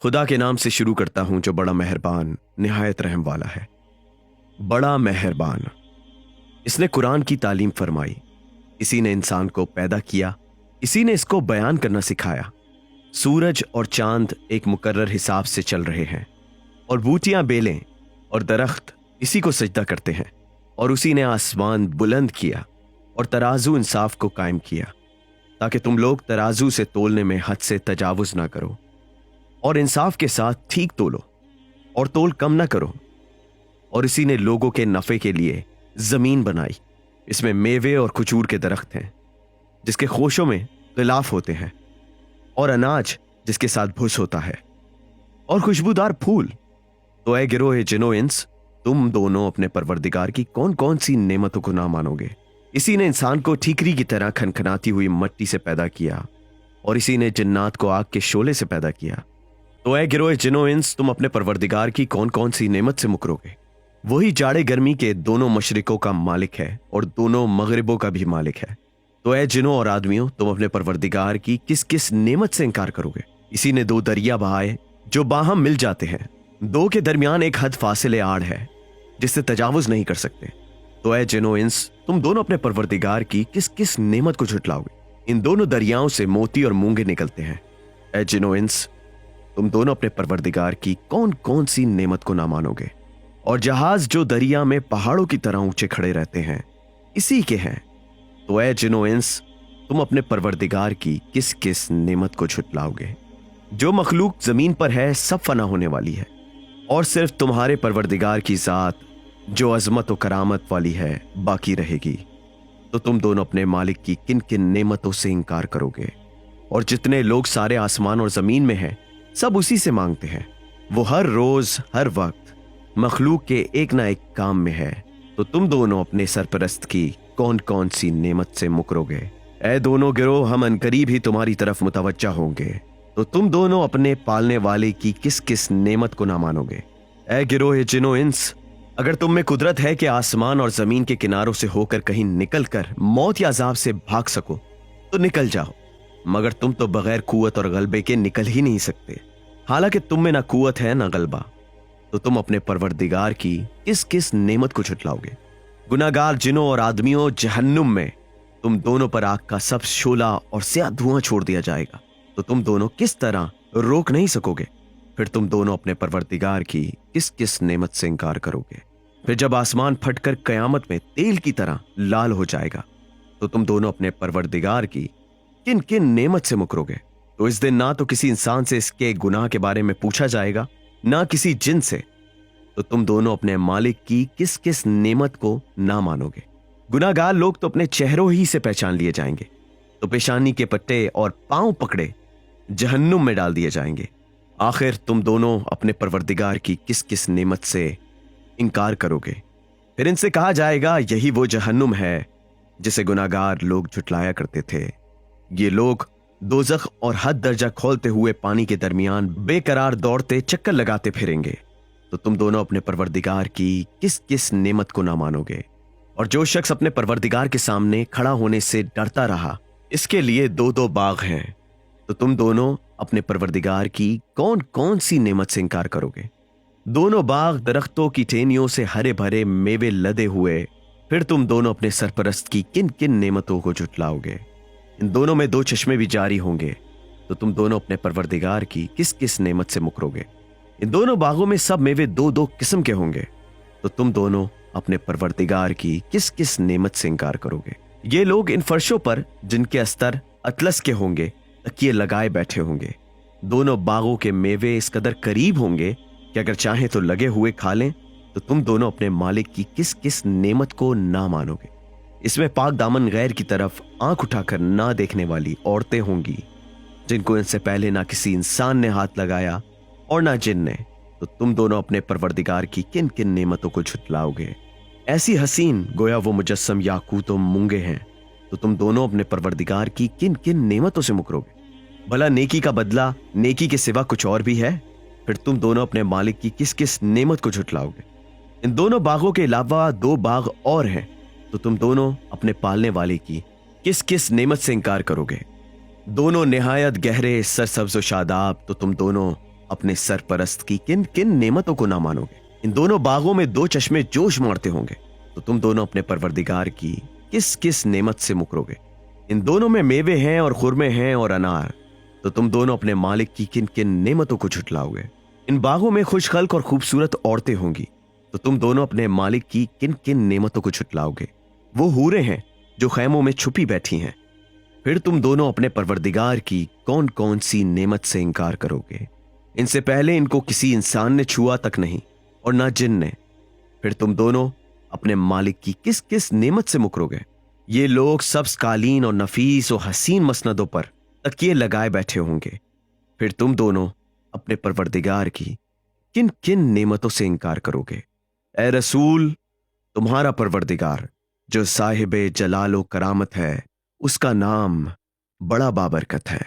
खुदा के नाम से शुरू करता हूं जो बड़ा मेहरबान निहायत रहम वाला है। बड़ा मेहरबान, इसने कुरान की तालीम फरमाई। इसी ने इंसान को पैदा किया, इसी ने इसको बयान करना सिखाया। सूरज और चांद एक मुकर्रर हिसाब से चल रहे हैं और बूटियां, बेलें और दरख्त इसी को सजदा करते हैं। और उसी ने आसमान बुलंद किया और तराजू इंसाफ को कायम किया, ताकि तुम लोग तराजू से तोलने में हद से तजावुज ना करो और इंसाफ के साथ ठीक तोलो और तोल कम ना करो। और इसी ने लोगों के नफे के लिए जमीन बनाई, इसमें मेवे और खजूर के दरख्त हैं जिसके खोशों में गिलाफ होते हैं, और अनाज जिसके साथ भुस होता है, और खुशबूदार फूल। तो ऐ गिरोह जिनो इंस, तुम दोनों अपने परवरदिगार की कौन कौन सी नेमतों को ना मानोगे। इसी ने इंसान को ठीकरी की तरह खनखनाती हुई मिट्टी से पैदा किया, और इसी ने जिन्नात को आग के शोले से पैदा किया। तो ऐ गिरोह जिनो इंस, तुम अपने परवरदिगार की कौन कौन सी नेमत से मुकरोगे। वही जाड़े गर्मी के दोनों मशरिकों का मालिक है और दोनों मगरिबों का भी मालिक है। तो ऐ जिनों और आदमियों, तुम अपने परवरदिगार की किस किस नेमत से इनकार करोगे। इसी ने दो दरिया बहाए जो बाहम मिल जाते हैं, दो के दरमियान एक हद फासिले आड़ है जिससे तजावुज नहीं कर सकते। तो ऐ जिनो इंस, तुम दोनों अपने परवरदिगार की किस किस नेमत को झुटलाओगे। इन दोनों दरियाओं से मोती और मूंगे निकलते हैं। ऐ जिनो इंस, तुम दोनों अपने परवरदिगार की कौन कौन सी नेमत को ना मानोगे। और जहाज जो दरिया में पहाड़ों की तरह ऊंचे खड़े रहते हैं, इसी के हैं। तो ऐ जिनो इंस, तुम अपने परवरदिगार की किस किस नेमत को झुटलाओगे। जो मखलूक जमीन पर है सब फना होने वाली है, और सिर्फ तुम्हारे परवरदिगार की जात जो अजमत और करामत वाली है बाकी रहेगी। तो तुम दोनों अपने मालिक की किन किन नेमतों से इनकार करोगे। और जितने लोग सारे आसमान और जमीन में हैं सब उसी से मांगते हैं। वो हर रोज हर वक्त मखलूक के एक ना एक काम में है। तो तुम दोनों अपने सरपरस्त की कौन कौन सी नेमत से मुकरोगे। ऐ दोनों गिरोह, हम अनकरीब ही तुम्हारी तरफ मुतवज्जा होंगे। तो तुम दोनों अपने पालने वाले की किस किस नेमत को ना मानोगे। ऐ गिरोह जिनो इंस, अगर तुम में कुदरत है कि आसमान और जमीन के किनारों से होकर कहीं निकल कर मौत या अजाब से भाग सको तो निकल जाओ, मगर तुम तो बगैर कुवत और गलबे के निकल ही नहीं सकते। हालांकि तुम में ना कुवत है ना गलबा। तो तुम अपने परवरदिगार की किस किस नेमत को झुटलाओगे। गुनाहगार जिनों और आदमियों, जहन्नुम में तुम दोनों पर आग का सब शोला और स्याह धुआं छोड़ दिया जाएगा। तो तुम दोनों किस तरह रोक नहीं सकोगे। फिर तुम दोनों अपने परवरदिगार की किस किस नेमत से इनकार करोगे। फिर जब आसमान फटकर कयामत में तेल की तरह लाल हो जाएगा, तो तुम दोनों अपने परवरदिगार की किन किन नेमत से मुकरोगे। तो इस दिन ना तो किसी इंसान से इसके गुनाह के बारे में पूछा जाएगा, ना किसी जिन से। तो तुम दोनों अपने मालिक की किस किस नेमत को ना मानोगे। गुनाहगार लोग तो अपने चेहरों ही से पहचान लिए जाएंगे, तो पेशानी के पट्टे और पांव पकड़े जहन्नुम में डाल दिए जाएंगे। आखिर तुम दोनों अपने परवरदिगार की किस किस नेमत से इनकार करोगे। फिर इनसे कहा जाएगा, यही वो जहन्नुम है जिसे गुनाहगार लोग झुटलाया करते थे। ये लोग दोजख और हद दर्जा खोलते हुए पानी के दरमियान बेकरार दौड़ते चक्कर लगाते फिरेंगे। तो तुम दोनों अपने परवरदिगार की किस किस नेमत को ना मानोगे। और जो शख्स अपने परवरदिगार के सामने खड़ा होने से डरता रहा, इसके लिए दो दो बाग हैं। तो तुम दोनों अपने परवरदिगार की कौन कौन सी नेमत से इनकार करोगे। दोनों बाग दरख्तों की टहनियों से हरे भरे मेवे लदे हुए। फिर तुम दोनों अपने सरपरस्त की किन किन नेमतों को झुटलाओगे। इन दोनों में दो चश्मे भी जारी होंगे। तो तुम दोनों अपने परवरदिगार की किस किस नेमत से मुकरोगे। इन दोनों बागों में सब मेवे दो दो किस्म के होंगे। तो तुम दोनों अपने परवरदिगार की किस किस नेमत से इनकार करोगे। ये लोग इन फर्शों पर जिनके अस्तर अतलस के होंगे तकिए लगाए बैठे होंगे। दोनों बागों के मेवे इस कदर करीब होंगे कि अगर चाहें तो लगे हुए खा लें। तो तुम दोनों अपने मालिक की किस किस नेमत को ना मानोगे। इसमें पाक दामन गैर की तरफ आंख उठाकर ना देखने वाली औरतें होंगी, जिनको इनसे पहले ना किसी इंसान ने हाथ लगाया और ना जिन ने। तो तुम दोनों अपने परवरदिगार की किन किन नेमतों को झुटलाओगे। ऐसी हसीन गोया वो मुजस्सम याकूत और मूंगे हैं। तो तुम दोनों अपने परवरदिगार की किन किन नेमतों से मुकरोगे। भला नेकी का बदला नेकी के सिवा कुछ और भी है। फिर तुम दोनों अपने मालिक की किस किस नेमत को झुटलाओगे। इन दोनों बागों के अलावा दो बाग और हैं। तो तुम दोनों अपने पालने वाले की किस किस नेमत से इनकार करोगे। दोनों निहायत गहरे सरसब्ज व शादाब। तो तुम दोनों اپنے سرپرست کی کن کن نعمتوں کو نہ مانو گے؟ ان دونوں باغوں میں دو چشمے جوش مارتے ہوں گے تو تم دونوں اپنے پروردگار کی کس کس نعمت سے مکرو گے؟ ان دونوں میں میوے ہیں اور خرمے ہیں اور انار تو تم دونوں اپنے مالک کی کن کن نعمتوں کو جھٹلاؤ گے؟ ان باغوں میں خوش خلق اور خوبصورت عورتیں ہوں گی تو تم دونوں اپنے مالک کی کن کن نعمتوں کو جھٹلاؤ گے؟ وہ حوریں ہیں جو خیموں میں چھپی بیٹھی ہیں، پھر تم دونوں اپنے پروردگار کی کون کون سی نعمت سے انکار کرو گے؟ ان سے پہلے ان کو کسی انسان نے چھوا تک نہیں اور نہ جن نے، پھر تم دونوں اپنے مالک کی کس کس نعمت سے مکرو گے؟ یہ لوگ سبز قالین اور نفیس و حسین مسندوں پر تکیے لگائے بیٹھے ہوں گے، پھر تم دونوں اپنے پروردگار کی کن کن نعمتوں سے انکار کرو گے؟ اے رسول، تمہارا پروردگار جو صاحب جلال و کرامت ہے، اس کا نام بڑا بابرکت ہے۔